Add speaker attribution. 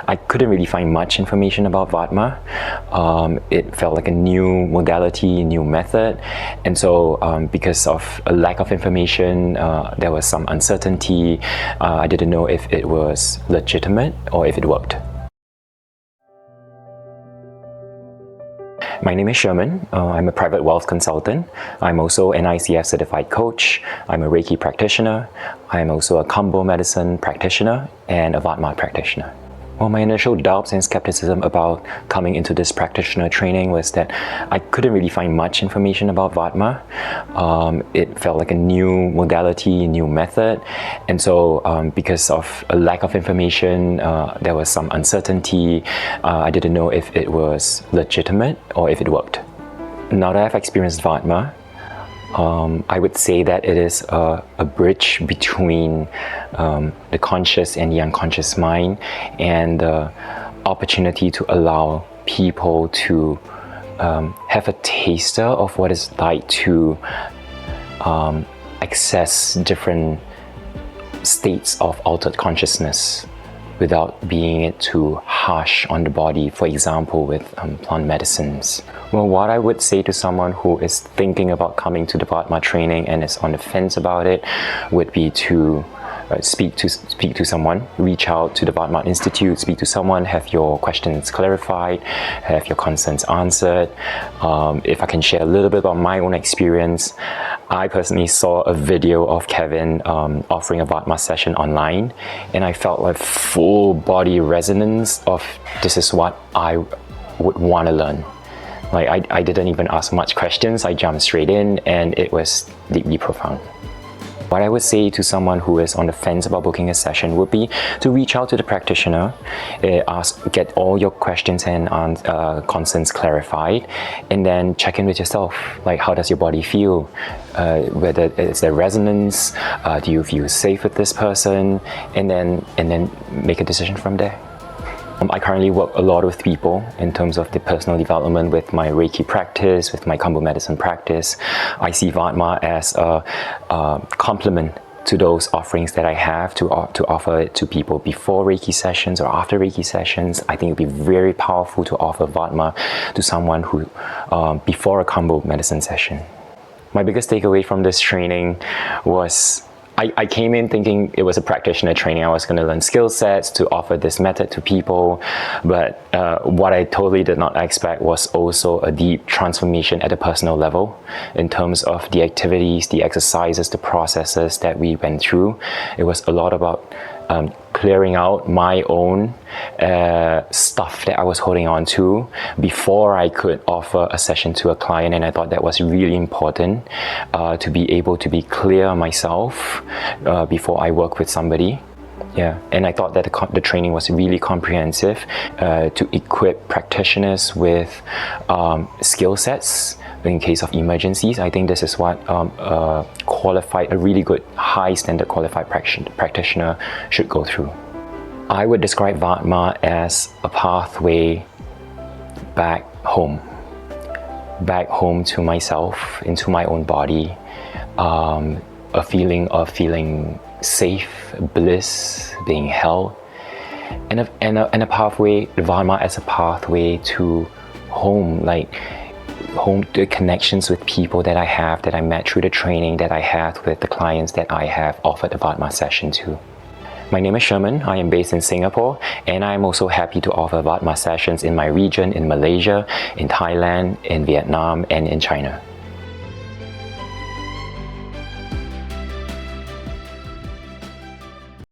Speaker 1: I couldn't really find much information about Vadma. It felt like a new modality, new method, and so because of a lack of information, there was some uncertainty. I didn't know if it was legitimate or if it worked. My name is Sherman. I'm a private wealth consultant. I'm also an ICF certified coach. I'm a Reiki practitioner. I'm also a Kambo medicine practitioner and a Vādma practitioner. Well, my initial doubts and skepticism about coming into this practitioner training was that I couldn't really find much information about Vadma. It felt like a new modality, new method, and so because of a lack of information, there was some uncertainty. I didn't know if it was legitimate or if it worked. Now that I've experienced Vadma, I would say that it is a bridge between the conscious and the unconscious mind, and the opportunity to allow people to have a taster of what it's like to access different states of altered consciousness without being too harsh on the body, for example with plant medicines. Well, what I would say to someone who is thinking about coming to the Vadma training and is on the fence about it would be to speak to someone, reach out to the Vadma Institute, speak to someone, have your questions clarified, have your concerns answered. If I can share a little bit about my own experience, I personally saw a video of Kevin offering a Vadma session online, and I felt like full body resonance of this is what I would want to learn. Like I didn't even ask much questions, I jumped straight in, and it was deeply profound. What I would say to someone who is on the fence about booking a session would be to reach out to the practitioner, get all your questions and concerns clarified, and then check in with yourself. Like, how does your body feel? Whether it's the resonance, do you feel safe with this person? And then make a decision from there. I currently work a lot with people in terms of the personal development with my Reiki practice, with my Kambo medicine practice. I see Vadma as a complement to those offerings that I have to offer it to people before Reiki sessions or after Reiki sessions. I think it would be very powerful to offer Vadma to someone who before a Kambo medicine session. My biggest takeaway from this training was I came in thinking it was a practitioner training. I was going to learn skill sets to offer this method to people, but what I totally did not expect was also a deep transformation at a personal level in terms of the activities, the exercises, the processes that we went through. It was a lot about clearing out my own stuff that I was holding on to before I could offer a session to a client, and I thought that was really important to be able to be clear myself before I work with somebody. Yeah, and I thought that the training was really comprehensive to equip practitioners with skill sets in case of emergencies. I think this is what a really good high standard qualified practitioner should go through. I would describe Vadma as a pathway back home to myself, into my own body, a feeling of feeling safe, bliss, being held, and a pathway, Vadma as a pathway to home, like home, the connections with people that I met through the training that I had with the clients that I have offered a Vadma session to. My name is Sherman. I am based in Singapore, and I am also happy to offer Vadma sessions in my region, in Malaysia, in Thailand, in Vietnam, and in China.